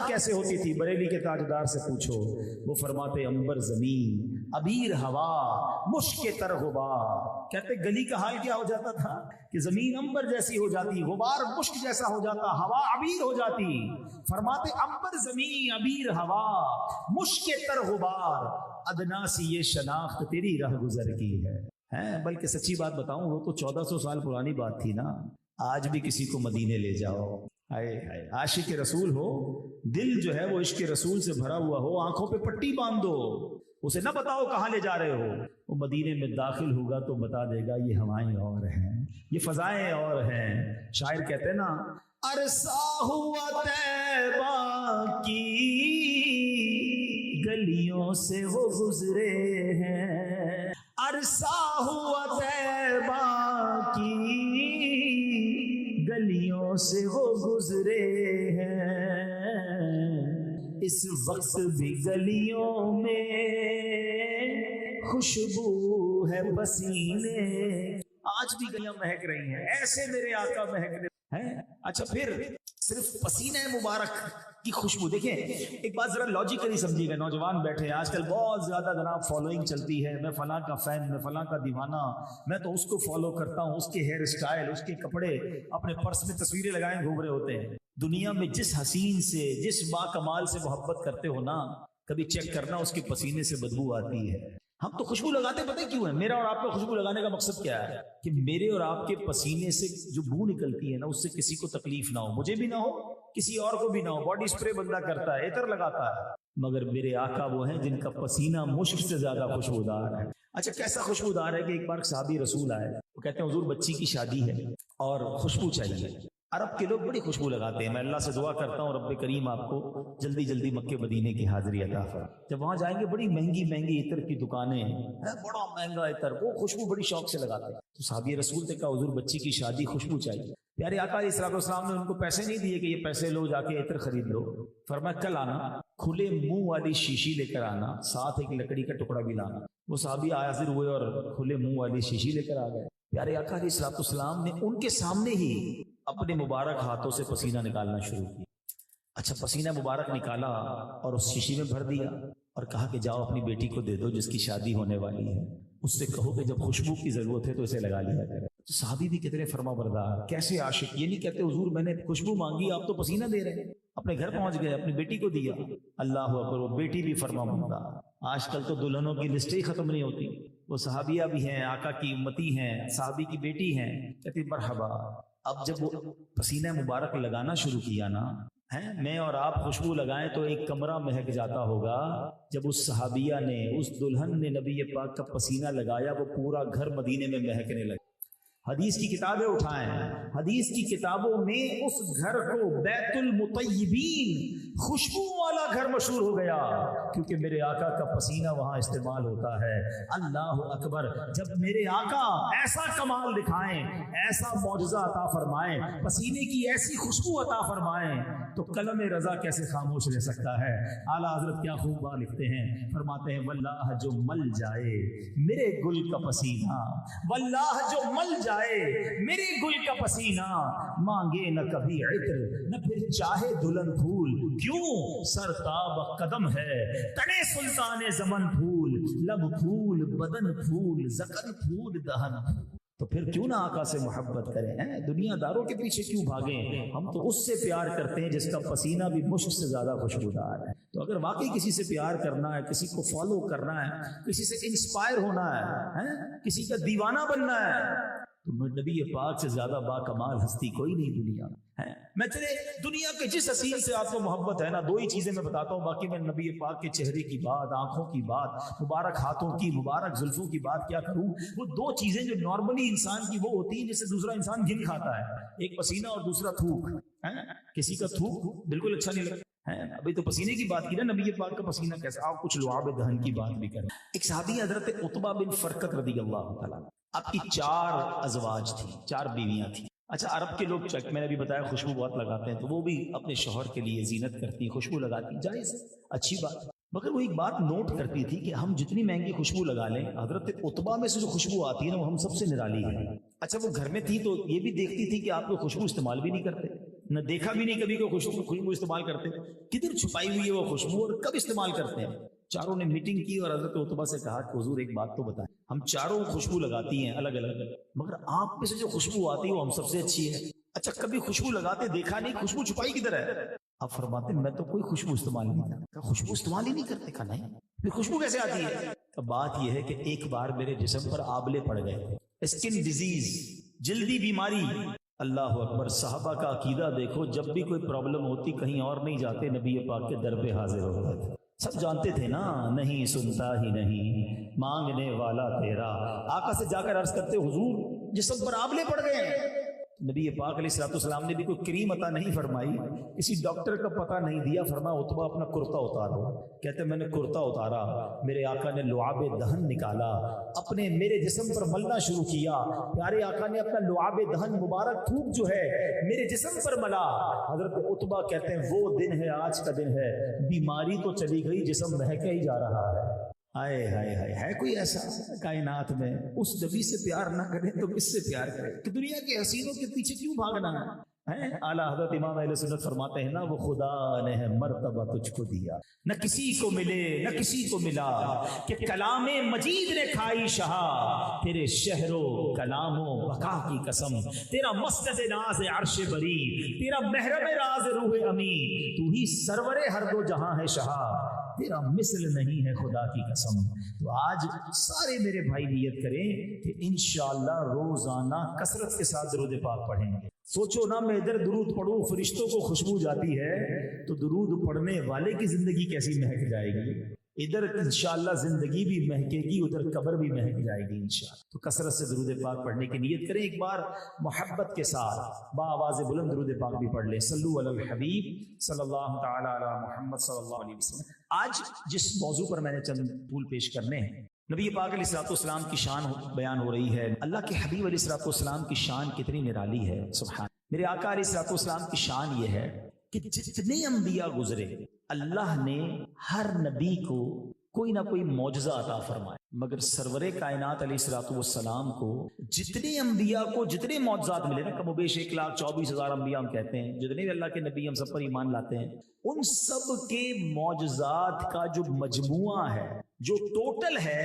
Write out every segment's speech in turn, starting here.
خوشبویات کیسے ہوتی تھی؟ بریلی کے تاجدار سے پوچھو، وہ فرماتے انبر زمین، عبیر ہوا، مشک تر غبار۔ کہتے گلی کا حال کیا ہو جاتا تھا کہ زمین انبر جیسی ہو جاتی، غبار مشک جیسا ہو جاتا، ہوا عبیر ہو جاتی۔ فرماتے انبر زمین، عبیر ہوا، مشک تر غبار، ادنا سی یہ شناخت تیری رہ گزر کی ہے۔ بلکہ سچی بات بتاؤں، وہ تو 1400 سال پرانی بات تھی نا۔ آج بھی کسی کو مدینے لے جاؤ، عاشق رسول ہو، دل جو ہے وہ عشق رسول سے بھرا ہوا ہو، آنکھوں پہ پٹی باندھ دو، اسے نہ بتاؤ کہاں لے جا رہے ہو، وہ مدینے میں داخل ہوگا تو بتا دے گا یہ ہوائیں اور ہیں، یہ فضائیں اور ہیں۔ شاعر کہتے ہیں نا، عرصہ ہوا طیبہ کی گلیوں سے وہ گزرے ہیں، عرصہ ہوا طیبہ کی گلیوں سے وہ گزرے ہیں، اس وقت بھی گلیوں میں خوشبو ہے پسینے۔ آج بھی گلیاں مہک رہی ہیں، ایسے میرے آقا مہک رہے ہیں۔ اچھا، پھر صرف پسینہ مبارک کی خوشبو دیکھیں، ایک بات ذرا لاجیکلی سمجھیے گا، نوجوان بیٹھے ہیں آج کل بہت زیادہ جناب فالوئنگ چلتی ہے، میں فلاں کا فین، میں فلاں کا دیوانہ، میں تو اس کو فالو کرتا ہوں، اس کے ہیئر اسٹائل، اس کے کپڑے، اپنے پرس میں تصویریں لگائیں گھوم رہے ہوتے ہیں۔ دنیا میں جس حسین سے، جس با کمال سے محبت کرتے ہو نا، کبھی چیک کرنا اس کے پسینے سے بدبو آتی ہے۔ ہم تو خوشبو لگاتے پتہ کیوں ہے؟ میرا اور آپ کا خوشبو لگانے کا مقصد کیا ہے؟ کہ میرے اور آپ کے پسینے سے جو بو نکلتی ہے نا، اس سے کسی کو تکلیف نہ ہو، مجھے بھی نہ ہو، کسی اور کو بھی نہ ہو۔ باڈی سپرے بندہ کرتا ہے، عطر لگاتا ہے، مگر میرے آقا وہ ہیں جن کا پسینہ مشک سے زیادہ خوشبودار ہے۔ اچھا، کیسا خوشبودار ہے کہ ایک بار صحابی رسول آئے، وہ کہتے ہیں حضور بچی کی شادی ہے اور خوشبو چاہیے۔ عرب کے لوگ بڑی خوشبو لگاتے ہیں، میں اللہ سے دعا کرتا ہوں رب کریم آپ کو جلدی جلدی مکے مدینے کی حاضری عطا فرمائے۔ جب وہاں جائیں گے بڑی مہنگی مہنگی عطر کی دکانیں ہیں، بڑا مہنگا عطر، وہ خوشبو بڑی شوق سے لگاتے ہیں۔ تو صحابی رسول نے کہا حضور بچی کی شادی، خوشبو چاہیے۔ پیارے آقا علیہ الصلوۃ والسلام نے ان کو پیسے نہیں دیے کہ یہ پیسے لو جا کے عطر خرید لو، فرمایا کل آنا، کھلے منہ والی شیشی لے کر آنا، ساتھ ایک لکڑی کا ٹکڑا بھی لانا۔ وہ صحابی حاضر ہوئے اور کھلے منہ والی شیشی لے کر آ گئے۔ پیارے آقا علیہ الصلوۃ والسلام نے ان کے سامنے ہی اپنے مبارک ہاتھوں سے پسینہ نکالنا شروع کیا۔ اچھا، پسینہ مبارک نکالا اور اس شیشی میں بھر دیا اور کہا کہ جاؤ اپنی بیٹی کو دے دو جس کی شادی ہونے والی ہے، اس سے کہو کہ جب خوشبو کی ضرورت ہے تو اسے لگا لیا کرے۔ تو صحابی بھی کتنے فرما بردار، کیسے عاشق، یہ نہیں کہتے حضور میں نے خوشبو مانگی آپ تو پسینہ دے رہے ہیں، اپنے گھر پہنچ گئے، اپنی بیٹی کو دیا۔ اللہ اکبر، وہ بیٹی بھی فرما بردار۔ آج کل تو دلہنوں کی لسٹیں ہی ختم نہیں ہوتی، وہ صحابیہ بھی ہیں، آقا کی امتی ہیں، صحابی کی بیٹی ہیں، کہتی مرحبا۔ اب جب وہ پسینہ مبارک لگانا شروع کیا نا، میں اور آپ خوشبو لگائیں تو ایک کمرہ مہک جاتا ہوگا، جب اس صحابیہ نے، اس دلہن نے نبی پاک کا پسینہ لگایا، وہ پورا گھر مدینے میں مہکنے لگا۔ حدیث کی کتابیں اٹھائیں، حدیث کی کتابوں میں اس گھر کو بیت المطیبین، خوشبو والا گھر مشہور ہو گیا، کیونکہ میرے آقا کا پسینہ وہاں استعمال ہوتا ہے۔ اللہ اکبر، جب میرے آقا ایسا کمال دکھائیں، ایسا معجزہ عطا فرمائیں، پسینے کی ایسی خوشبو عطا فرمائیں، تو قلم رضا کیسے خاموش رہ سکتا ہے؟ اعلیٰ حضرت کیا خوب بات لکھتے ہیں، فرماتے ہیں واللہ جو مل جائے میرے گل کا پسینہ، واللہ جو مل جائے میرے گل کا پسینہ، مانگے نہ کبھی عطر نہ پھر چاہے دلہن پھول، کیوں سرتاب قدم ہے تنے سلطان زمن پھول، لب پھول بدن پھول زکن پھول دہن پھول۔ تو پھر کیوں نہ آقا سے محبت کریں، دنیا داروں کے پیچھے کیوں بھاگیں؟ ہم تو اس سے پیار کرتے ہیں جس کا پسینہ بھی مشک سے زیادہ خوشبودار ہے۔ تو اگر واقعی کسی سے پیار کرنا ہے، کسی کو فالو کرنا ہے، کسی سے انسپائر ہونا ہے، کسی کا دیوانہ بننا ہے، تو نبی پاک سے زیادہ با کمال ہستی کوئی نہیں دنیا ہے۔ میں چلے دنیا کے جس حسین سے آپ کو محبت ہے نا، دو ہی چیزیں میں بتاتا ہوں، باقی میں نبی پاک کے چہرے کی بات، آنکھوں کی بات، مبارک ہاتھوں کی، مبارک زلفوں کی بات کیا کروں۔ وہ دو چیزیں جو نارملی انسان کی وہ ہوتی ہیں جس سے دوسرا انسان گن کھاتا ہے، ایک پسینہ اور دوسرا تھوک۔ کسی کا تھوک بالکل اچھا نہیں لگتا ہے۔ ابھی تو پسینے کی بات کی نا، نبی پاک کا پسینہ کیسا، آپ کچھ لعاب دہن کی بات بھی کریں۔ ایک صحابی حضرت عتبہ بن فرقت رضی اللہ تعالیٰ، آپ کی 4 ازواج تھی، 4 بیویاں تھیں۔ اچھا، عرب کے لوگ میں نے بھی بتایا خوشبو بہت لگاتے ہیں، تو وہ بھی اپنے شوہر کے لیے زینت کرتی، خوشبو لگاتی، جائز ہے، اچھی بات۔ مگر وہ ایک بات نوٹ کرتی تھی کہ ہم جتنی مہنگی خوشبو لگا لیں، حضرت عتبہ میں سے جو خوشبو آتی ہے نا، وہ ہم سب سے نرالی ہے۔ اچھا، وہ گھر میں تھی تو یہ بھی دیکھتی تھی کہ آپ لوگ خوشبو استعمال بھی نہیں کرتے، نہ دیکھا بھی نہیں کبھی کوئی خوشبو استعمال کرتے. کدھر چھپائی ہوئی ہے وہ خوشبو اور کب استعمال کرتے ہیں؟ چاروں نے میٹنگ کی اور حضرت عتبہ سے کہا کہ حضور ایک بات تو بتائیں, ہم چاروں خوشبو لگاتی ہیں الگ الگ, مگر آپ میں سے جو خوشبو آتی ہے وہ ہم سب سے اچھی ہے. اچھا کبھی خوشبو لگاتے دیکھا نہیں, خوشبو چھپائی کدھر ہے؟ آپ فرماتے میں تو کوئی خوشبو استعمال نہیں کرتا. خوشبو استعمال ہی نہیں کرتے. کہا نہیں, پھر خوشبو کیسے آتی ہے؟ بات یہ ہے کہ ایک بار میرے جسم پر آبلے پڑ گئے, اسکن ڈیزیز, جلدی بیماری. اللہ اکبر. صحابہ کا عقیدہ دیکھو, جب بھی کوئی پرابلم ہوتی کہیں اور نہیں جاتے, نبی پاک کے در پہ حاضر ہوتے تھے. سب جانتے تھے نا, نہیں سنتا ہی نہیں مانگنے والا تیرا. آقا سے جا کر عرض کرتے حضور جسم پر آبلے پڑ گئے ہیں. نبی پاک علیہ الصلوۃ والسلام نے بھی کوئی کریم عطا نہیں فرمائی, کسی ڈاکٹر کا پتہ نہیں دیا. فرمایا عتبہ اپنا کرتا اتارو. کہتے میں نے کرتا اتارا, میرے آقا نے لعاب دہن نکالا, اپنے میرے جسم پر ملنا شروع کیا. پیارے آقا نے اپنا لعاب دہن مبارک تھوک جو ہے میرے جسم پر ملا. حضرت عتبہ کہتے ہیں وہ دن ہے, آج کا دن ہے, بیماری تو چلی گئی, جسم مہکا ہی جا رہا ہے. ہائے ہائے ہائے, ہے کوئی ایسا کائنات میں اس نبی سے پیار نہ کرے تو کس سے پیار کرے؟ کہ دنیا کے حسینوں کے پیچھے کیوں بھاگنا ہے؟ اعلیٰ حضرت امام اہل سنت فرماتے ہیں نا, وہ خدا نے ہے مرتبہ تجھ کو دیا, نہ کسی کو ملے نہ کسی کو ملا, کہ کلام مجید نے کھائی شہا, تیرے شہر و کلام و بقا کی قسم, تیرا مسند ناز عرش بری, تیرا محرم راز روح امی, تو ہی سرور ہر دو جہاں ہے شہا, تیرا مثل نہیں ہے خدا کی قسم. تو آج سارے میرے بھائی نیت کریں کہ انشاءاللہ روزانہ کثرت کے ساتھ درود پاک پڑھیں گے. سوچو نا, میں ادھر درود پڑھوں فرشتوں کو خوشبو جاتی ہے, تو درود پڑھنے والے کی زندگی کیسی مہک جائے گی. ادھر انشاءاللہ زندگی بھی مہکے گی, ادھر قبر بھی مہک جائے گی انشاءاللہ. تو کثرت سے درود پاک پڑھنے کی نیت کریں. ایک بار محبت کے ساتھ با آواز بلند درود پاک بھی پڑھ لیں. صلو علی الحبیب صلی اللہ تعالی علی محمد صلی اللہ علیہ وسلم. آج جس موضوع پر میں نے چند پھول پیش کرنے ہیں, نبی پاک علیہ الصلوۃ والسلام کی شان بیان ہو رہی ہے. اللہ کے حبیب علیہ الصلوۃ والسلام کی شان کتنی نرالی ہے. سبحان. میرے آقا علیہ الصلوۃ والسلام کی شان یہ ہے کہ جتنے انبیاء گزرے, اللہ نے ہر نبی کو کوئی نہ کوئی معجزہ عطا فرمائے, مگر سرور کائنات علیہ الصلوۃ والسلام کو جتنے انبیاء کو جتنے معجزات ملے نا, کم و بیش 1,24,000 انبیاء ہم کہتے ہیں, جتنے بھی اللہ کے نبی ہم سب پر ایمان لاتے ہیں, ان سب کے معجزات کا جو مجموعہ ہے, جو ٹوٹل ہے,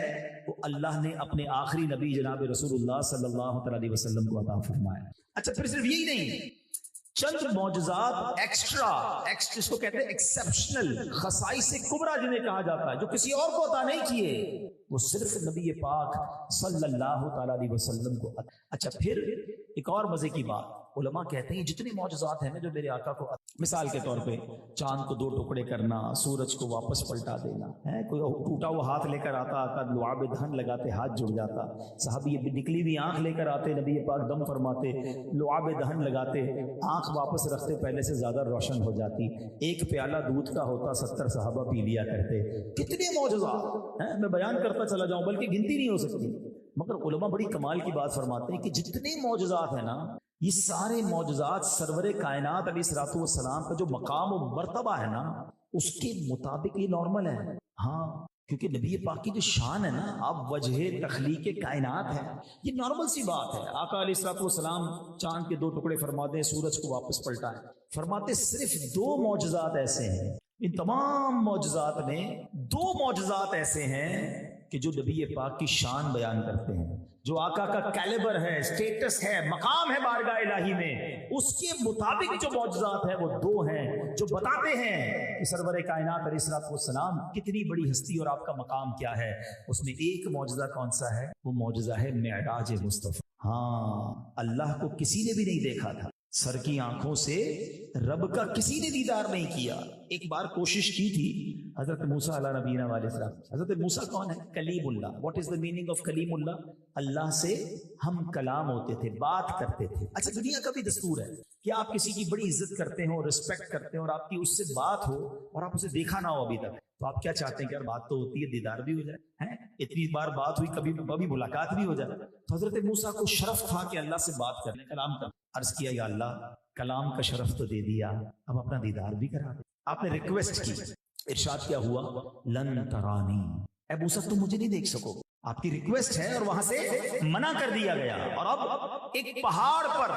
وہ اللہ نے اپنے آخری نبی جناب رسول اللہ صلی اللہ علیہ وسلم کو عطا فرمایا. اچھا پھر صرف یہی نہیں, چند معجزات ایکسٹرا اس کو کہتے ہیں ایکسیپشنل, خصائص کبریٰ جنہیں کہا جاتا ہے, جو کسی اور کو عطا نہیں کیے, وہ صرف نبی پاک صلی اللہ تعالی علیہ وسلم کو. اچھا پھر ایک اور مزے کی بات, علماء کہتے ہیں جتنے معجزات ہیں نا جو میرے آقا کو, مثال کے طور پہ چاند کو 2 ٹکڑے کرنا, سورج کو واپس پلٹا دینا, کوئی ٹوٹا ہوا ہاتھ لے کر آتا, آقا لعاب دہن لگاتے ہاتھ جڑ جاتا, صحابی نکلی ہوئی آنکھ لے کر آتے, نبی پاک دم فرماتے, لعاب دہن لگاتے, آنکھ واپس رکھتے, پہلے سے زیادہ روشن ہو جاتی, ایک پیالہ دودھ کا ہوتا 70 صحابہ پی لیا کرتے. کتنے معجزات ہیں, میں بیان کرتا چلا جاؤں بلکہ گنتی نہیں ہو سکتی. مگر علماء بڑی کمال کی بات فرماتے ہیں کہ جتنے معجزات ہیں نا, یہ سارے معجزات سرور کائنات علیہ الصلوۃ والسلام کا جو مقام و مرتبہ ہے نا, اس کے مطابق یہ نارمل ہے. ہاں, کیونکہ نبی پاک کی جو شان ہے نا, اب وجہ تخلیق کائنات ہے, یہ نارمل سی بات ہے. آقا علیہ الصلوۃ والسلام چاند کے 2 ٹکڑے فرما دیں, سورج کو واپس پلٹائیں. فرماتے صرف 2 معجزات ایسے ہیں, ان تمام معجزات میں 2 معجزات ایسے ہیں کہ جو نبی پاک کی شان بیان کرتے ہیں, جو آقا کا کیلیبر ہے, سٹیٹس ہے, مقام ہے بارگاہ الہی میں, اس کے مطابق جو معجزات ہیں وہ 2 ہیں جو بتاتے ہیں کہ سرور کائنات علیہ الصلوۃ والسلام کتنی بڑی ہستی اور آپ کا مقام کیا ہے. اس میں ایک معجزہ کون سا ہے؟ وہ معجزہ ہے معراج مصطفیٰ. ہاں, اللہ کو کسی نے بھی نہیں دیکھا تھا, سر کی آنکھوں سے رب کا کسی نے دیدار نہیں کیا. ایک بار کوشش کی تھی حضرت موسیٰ علیہ نبینا علیہ السلام. حضرت موسیٰ کون ہے؟ Kalim Allah. What is the meaning of Kalim Allah? Allah سے ہم کلام ہوتے تھے, بات کرتے تھے. اچھا دنیا کا بھی دستور ہے کہ آپ کسی کی بڑی عزت کرتے ہو, رسپیکٹ کرتے ہیں, اور آپ کی اس سے بات ہو اور آپ اسے دیکھا نہ ہو ابھی تک, تو آپ کیا چاہتے ہیں کہ یار بات تو ہوتی ہے, دیدار بھی ہو جائے, اتنی بار بات ہوئی, کبھی ملاقات بھی ہو جائے. تو حضرت موسیٰ کو شرف تھا کہ اللہ سے بات کرنے, کلام کا. عرض کیا یا اللہ, کلام کا شرف تو دے دیا, اب اپنا دیدار بھی کرا دے. آپ نے ریکویسٹ کی, ارشاد کیا ہوا, لن ترانی, اے موسیٰ تم مجھے نہیں دیکھ سکو. آپ کی ریکویسٹ ہے اور وہاں سے منع کر دیا گیا. اور اب ایک پہاڑ پر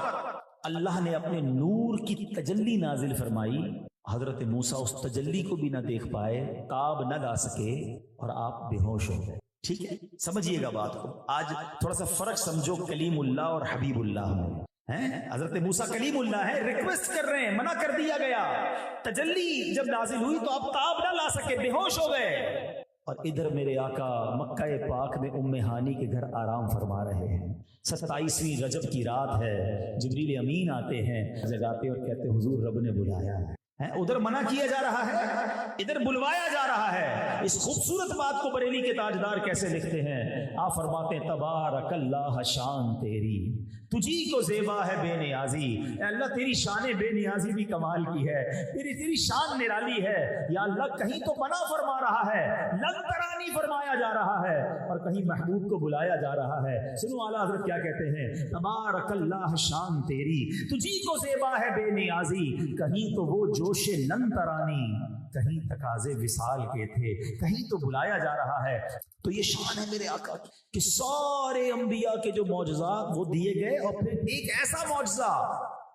اللہ نے اپنے نور کی تجلی نازل فرمائی، حضرت موسیٰ اس تجلی کو بھی نہ دیکھ پائے، تاب نہ لا سکے اور آپ بے ہوش ہو گئے۔ ٹھیک ہے، سمجھیے گا بات کو۔ آج تھوڑا سا فرق سمجھو کلیم اللہ اور حبیب اللہ میں۔ حضرت موسیٰ کلیم اللہ ہے، ریکویسٹ کر رہے ہیں، منع کر دیا گیا، تجلی جب نازل ہوئی تو آپ تاب نہ لا سکے، بے ہوش ہو گئے۔ اور ادھر میرے آقا مکہ پاک میں ام ہانی کے گھر آرام فرما رہے ہیں۔ 27ویں رجب کی رات ہے، جبریل امین آتے ہیں، جگاتے اور کہتے حضور رب نے بلایا ہے۔ ادھر منع کیا جا رہا ہے، ادھر بلوایا جا رہا ہے۔ اس خوبصورت بات کو بریلی کے تاجدار کیسے لکھتے ہیں؟ آپ فرماتے ہیں تبارک اللہ شان تیری تجھی کو زیبا ہے بے نیازی۔ اے اللہ تیری شان بے نیازی بھی کمال کی ہے، تیری شان نرالی ہے۔ یا اللہ کہیں تو منع فرما رہا ہے، لن ترانی فرمایا جا رہا ہے، اور کہیں محبوب کو بلایا جا رہا ہے۔ سنو اعلیٰ حضرت کیا کہتے ہیں، تبارک اللہ شان تیری تجھی کو زیبا ہے بے نیازی، کہیں تو وہ جوش لن ترانی، کہیں تقاضے وصال کے تھے، کہیں تو بلایا جا رہا ہے۔ تو یہ شان ہے میرے آقا کہ سارے انبیاء کے جو معجزات وہ دیے گئے، اور پھر ایک ایسا معجزہ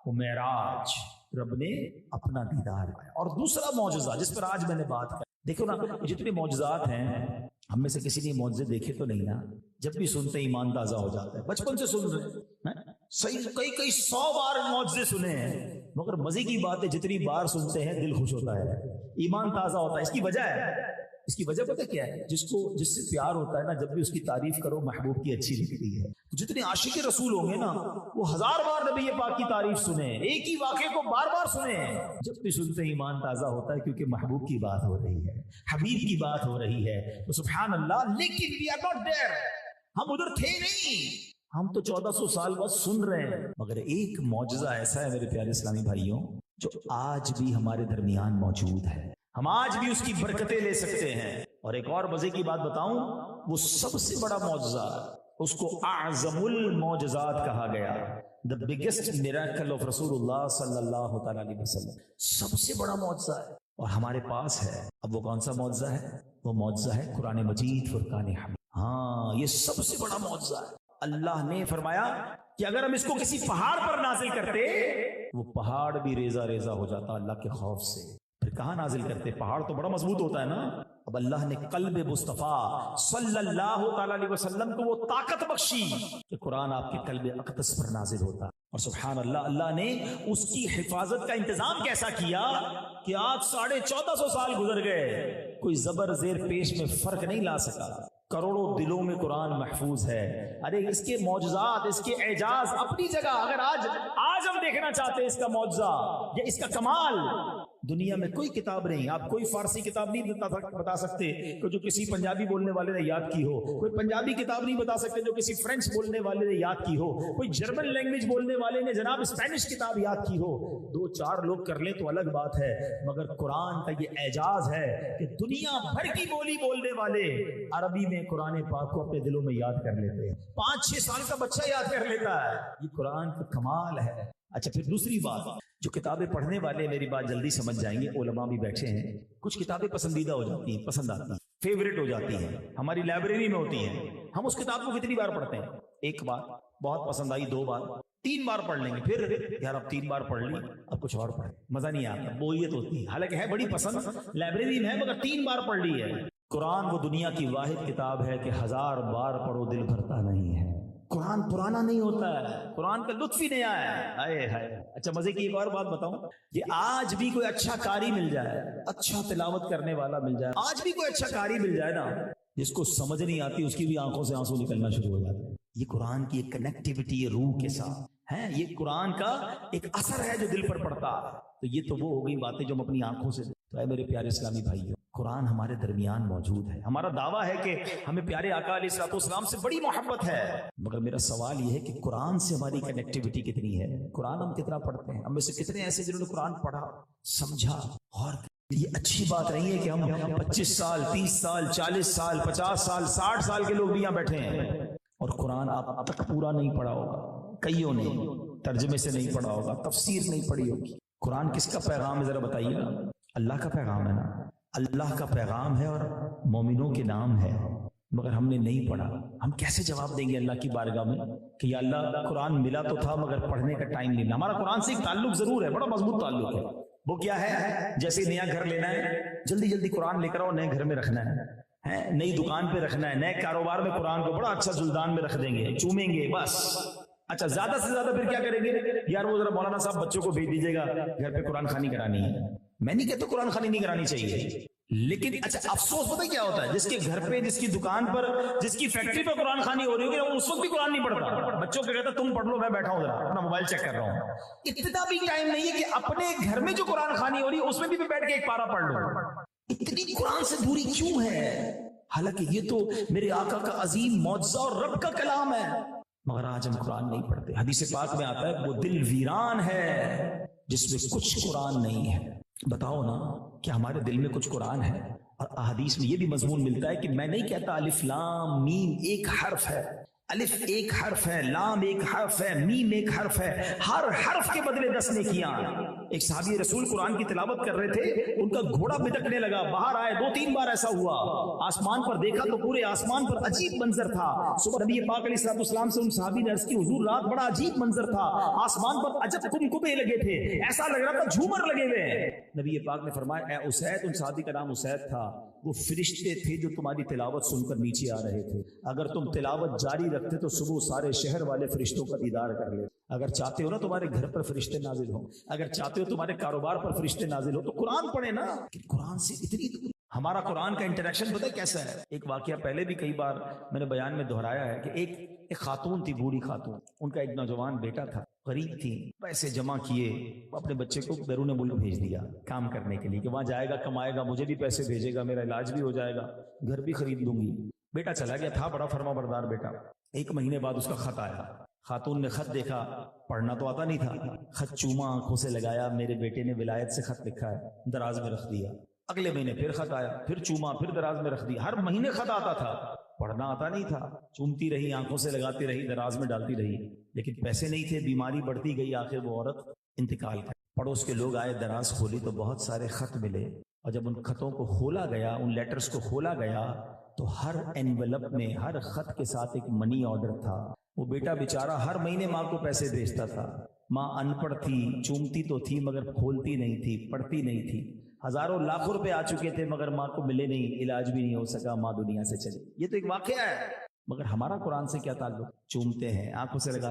وہ معراج، رب نے اپنا دیدار پایا۔ اور دوسرا معجزہ جس پر آج میں نے بات کی، دیکھو نا جتنے معجزات ہیں، ہم میں سے کسی نے معجزے دیکھے تو نہیں نا، جب بھی سنتے ایمان تازہ ہو جاتا ہے، بچپن سے سن رہے ہیں صحیح، کئی 100 بار معجزے سنے ہیں، مگر مزے کی بات ہے جتنی بار سنتے ہیں دل خوش ہوتا ہے، ایمان تازہ ہوتا ہے۔ اس کی وجہ ہے، اس کی وجہ پتہ کیا ہے؟ جس سے پیار ہوتا ہے نا، جب بھی اس کی تعریف کرو محبوب کی اچھی لگتی ہے۔ جتنے عاشق رسول ہوں گے نا، وہ 1000 بار نبی پاک کی تعریف سنیں، ایک ہی واقعے کو بار بار سنیں، جب بھی سنتے ہیں ایمان تازہ ہوتا ہے، کیونکہ محبوب کی بات ہو رہی ہے، حبیب کی بات ہو رہی ہے۔ تو سبحان اللہ، لیکن we are not there، ہم ادھر تھے نہیں، ہم تو 1400 سال بعد سن رہے ہیں۔ مگر ایک معجزہ ایسا ہے میرے پیارے اسلامی بھائیوں، جو آج بھی ہمارے درمیان موجود ہے، ہم آج بھی اس کی برکتیں لے سکتے ہیں۔ اور ایک اور مزے کی بات بتاؤں، وہ سب سے بڑا معجزہ، اس کو اعظم المعجزات کہا گیا، the biggest miracle of رسول اللہ صلی اللہ تعالیٰ علیہ وسلم، سب سے بڑا معجزہ ہے اور ہمارے پاس ہے۔ اب وہ کون سا معجزہ ہے؟ وہ معجزہ ہے قرآن مجید، فرقان حمید۔ ہاں، یہ سب سے بڑا معجزہ ہے۔ اللہ نے فرمایا کہ اگر ہم اس کو کسی پہاڑ پر نازل کرتے، وہ پہاڑ بھی ریزہ ریزہ ہو جاتا اللہ کے خوف سے۔ پھر کہاں نازل کرتے؟ پہاڑ تو بڑا مضبوط ہوتا ہے نا۔ اب اللہ نے قلب مصطفیٰ صلی اللہ تعالیٰ علیہ وسلم کو وہ طاقت بخشی کہ قرآن آپ کے قلب اقدس پر نازل ہوتا۔ اور سبحان اللہ، اللہ نے اس کی حفاظت کا انتظام کیسا کیا کہ آج 1450 سال گزر گئے، کوئی زبر زیر پیش میں فرق نہیں لا سکا، کروڑوں دلوں میں قرآن محفوظ ہے۔ ارے اس کے معجزات، اس کے اعجاز اپنی جگہ، اگر آج ہم دیکھنا چاہتے ہیں اس کا معجزہ یا اس کا کمال، دنیا میں کوئی کتاب نہیں، آپ کوئی فارسی کتاب نہیں بتا سکتے کہ جو کسی پنجابی بولنے والے نے یاد کی ہو، کوئی پنجابی کتاب نہیں بتا سکتے جو کسی فرینچ بولنے والے نے یاد کی ہو، کوئی جرمن لینگویج بولنے والے نے جناب اسپینش کتاب یاد کی ہو۔ 2-4 لوگ کر لیں تو الگ بات ہے، مگر قرآن کا یہ اعجاز ہے کہ دنیا بھر کی بولی بولنے والے عربی میں قرآن پاک کو اپنے دلوں میں یاد کر لیتے ہیں، 5-6 سال کا بچہ یاد کر لیتا ہے۔ یہ قرآن کا کمال ہے۔ اچھا، پھر دوسری بات، جو کتابیں پڑھنے والے میری بات جلدی سمجھ جائیں گے، علماء بھی بیٹھے ہیں، کچھ کتابیں پسندیدہ ہو جاتی ہیں، پسند آتی ہیں، فیوریٹ ہو جاتی ہیں، ہماری لائبریری میں ہوتی ہیں، ہم اس کتاب کو کتنی بار پڑھتے ہیں؟ ایک بار، بہت پسند آئی 2 بار، 3 بار پڑھ لیں گے، پھر یار اب 3 بار پڑھ لی، اب کچھ اور پڑھیں، مزہ نہیں آتا، بوریت ہوتی ہے، حالانکہ ہے بڑی پسند، لائبریری میں ہے، مگر 3 بار پڑھ لی ہے۔ قرآن وہ دنیا کی واحد کتاب ہے کہ 1000 بار پڑھو دل بھرتا نہیں ہے۔ قرآن پرانا نہیں ہوتا ہے، قرآن کا لطف ہی نیا ہے۔ اچھا، مزے کی ایک اور بات بتاؤں، کہ آج بھی کوئی اچھا قاری مل جائے، اچھا تلاوت کرنے والا مل جائے، آج بھی کوئی اچھا قاری مل جائے نا، جس کو سمجھ نہیں آتی اس کی بھی آنکھوں سے آنسو نکلنا شروع ہو جاتے ہیں۔ یہ قرآن کی ایک کنیکٹیوٹی ہے روح کے ساتھ ہے، یہ قرآن کا ایک اثر ہے جو دل پر پڑتا ہے۔ تو یہ تو وہ ہو گئی باتیں جو ہم اپنی آنکھوں سے، تو اے میرے پیارے اسلامی بھائیوں، قرآن ہمارے درمیان موجود ہے۔ ہمارا دعویٰ ہے کہ ہمیں پیارے آقا علیہ الصلوۃ والسلام سے بڑی محبت ہے، مگر میرا سوال یہ ہے کہ قرآن سے ہماری کنیکٹیوٹی کتنی ہے؟ قرآن ہم کتنا پڑھتے ہیں؟ ہم میں سے کتنے ایسے جنہوں نے قرآن پڑھا، سمجھا؟ اور یہ اچھی بات نہیں ہے کہ ہم 25 سال 30 سال 40 سال 50 سال 60 سال کے لوگ بھی یہاں بیٹھے ہیں اور قرآن آپ اب تک پورا نہیں پڑھا ہوگا، کئیوں نے ترجمے سے نہیں پڑھا ہوگا، تفسیر نہیں پڑھی ہوگی۔ قرآن کس کا پیغام ہے ذرا بتائیے نا؟ اللہ کا پیغام ہے نا، اللہ کا پیغام ہے اور مومنوں کے نام ہے۔ مگر ہم نے نہیں پڑھا. ہم کیسے جواب دیں گے اللہ کی بارگاہ میں کہ یا اللہ قرآن ملا تو تھا مگر پڑھنے کا ٹائم نہیں. ہمارا قرآن سے ایک تعلق ضرور ہے, بڑا مضبوط تعلق ہے. وہ کیا ہے؟ جیسے نیا گھر لینا ہے, جلدی جلدی قرآن لے کر آؤ, نئے گھر میں رکھنا ہے, نئی دکان پہ رکھنا ہے, نئے کاروبار میں قرآن کو بڑا اچھا زلدان میں رکھ دیں گے, چومیں گے بس. اچھا زیادہ سے زیادہ پھر کیا کریں گے؟ یار وہ ذرا مولانا صاحب بچوں کو بھیج دیجیے گا, گھر پہ قرآن خوانی کرانی ہے. میں نہیں کہتا قرآن خوانی نہیں کرانی چاہیے, لیکن اچھا افسوس پتہ کیا ہوتا ہے؟ جس کے گھر پہ, جس کی دکان پر, جس کی فیکٹری پہ قرآن خوانی ہو رہی ہوگی, وہ اس وقت بھی قرآن نہیں پڑھتا, بچوں کو کہتا تم پڑھ لو, میں بیٹھا ہوں ذرا اپنا موبائل چیک کر رہا ہوں. اتنا بھی ٹائم نہیں ہے کہ اپنے گھر میں جو قرآن خوانی ہو رہی ہے اس میں بھی بیٹھ کے ایک پارا پڑھ لو. اتنی قرآن سے دوری کیوں ہے؟ حالانکہ یہ تو میرے آقا کا عظیم معجزہ اور رب کا کلام ہے, مگر آج ہم قرآن نہیں پڑھتے. حدیث پاک میں آتا ہے وہ دل ویران ہے جس میں کچھ قرآن نہیں ہے. بتاؤ نا کہ ہمارے دل میں کچھ قرآن ہے؟ اور احادیث میں یہ بھی مضمون ملتا ہے کہ میں نہیں کہتا الف لام میم ایک حرف ہے, الف ایک حرف ہے, لام ایک حرف ہے, میم ایک حرف ہے, ہر حرف کے بدلے 10 نیکیاں. ایک صحابی رسول قرآن کی تلاوت کر رہے تھے, ان کا گھوڑا بھٹکنے لگا, باہر آئے, 2-3 بار ایسا ہوا, آسمان پر دیکھا تو پورے آسمان پر عجیب منظر تھا. صبح نبی پاک علیہ الصلوۃ والسلام سے ان صحابی نے عرض کی حضور رات بڑا عجیب منظر تھا, آسمان پر عجب کمکمے لگے تھے, ایسا لگ رہا تھا جھومر لگے ہوئے ہیں. نبی پاک نے فرمایا اے اسید, ان صحابی کا نام اسید تھا, وہ فرشتے تھے جو تمہاری تلاوت سن کر نیچے آ رہے تھے. اگر تم تلاوت جاری رکھتے تو صبح سارے شہر والے فرشتوں کا دیدار کر لے. اگر چاہتے ہو نا تمہارے گھر پر فرشتے نازل ہوں, اگر چاہتے ہو تمہارے کاروبار پر فرشتے نازل ہو, تو قرآن پڑھے نا. قرآن سے اتنی دوری. ہمارا قرآن کا انٹریکشن پتہ کیسا ہے؟ ایک واقعہ پہلے بھی کئی بار میں نے بیان میں دہرایا ہے کہ ایک خاتون تھی, بوڑھی خاتون, ان کا ایک نوجوان بیٹا تھا, غریب تھی, پیسے جمع کیے, اپنے بچے کو بیرون ملک بھیج دیا کام کرنے کے لیے کہ وہاں جائے گا, کمائے گا, مجھے بھی پیسے بھیجے گا, میرا علاج بھی ہو جائے گا, گھر بھی خرید لوں گی. بیٹا چلا گیا, تھا بڑا فرما بردار بیٹا. 1 مہینے بعد اس کا خط آیا. خاتون نے خط دیکھا, پڑھنا تو آتا نہیں تھا, خط چوما, آنکھوں سے لگایا, میرے بیٹے نے ولایت سے خط لکھا ہے, دراز میں رکھ دیا. اگلے مہینے پھر خط آیا, پھر چوما, پھر دراز میں رکھ دیا. ہر مہینے خط آتا تھا, پڑھنا آتا نہیں تھا, چومتی رہی, آنکھوں سے لگاتی رہی, دراز میں ڈالتی رہی, لیکن پیسے نہیں تھے, بیماری بڑھتی گئی, آخر وہ عورت انتقال کر. پڑوس کے لوگ آئے, دراز کھولی تو بہت سارے خط ملے, اور جب ان خطوں کو کھولا گیا, ان لیٹرز کو کھولا گیا, تو ہر انویلپ میں ہر خط کے ساتھ ایک منی آرڈر تھا. وہ بیٹا بیچارہ ہر مہینے ماں کو پیسے بھیجتا تھا. ماں ان پڑھ تھی, چومتی تو تھی مگر کھولتی نہیں تھی, پڑھتی نہیں تھی. ہزاروں لاکھوں روپے آ چکے تھے مگر ماں کو ملے نہیں, علاج بھی نہیں ہو سکا, ماں دنیا سے چلی. یہ تو ایک واقعہ ہے. مگر ہمارا قرآن سے کیا تعلق؟ چومتے ہیں, آنکھوں سے لگا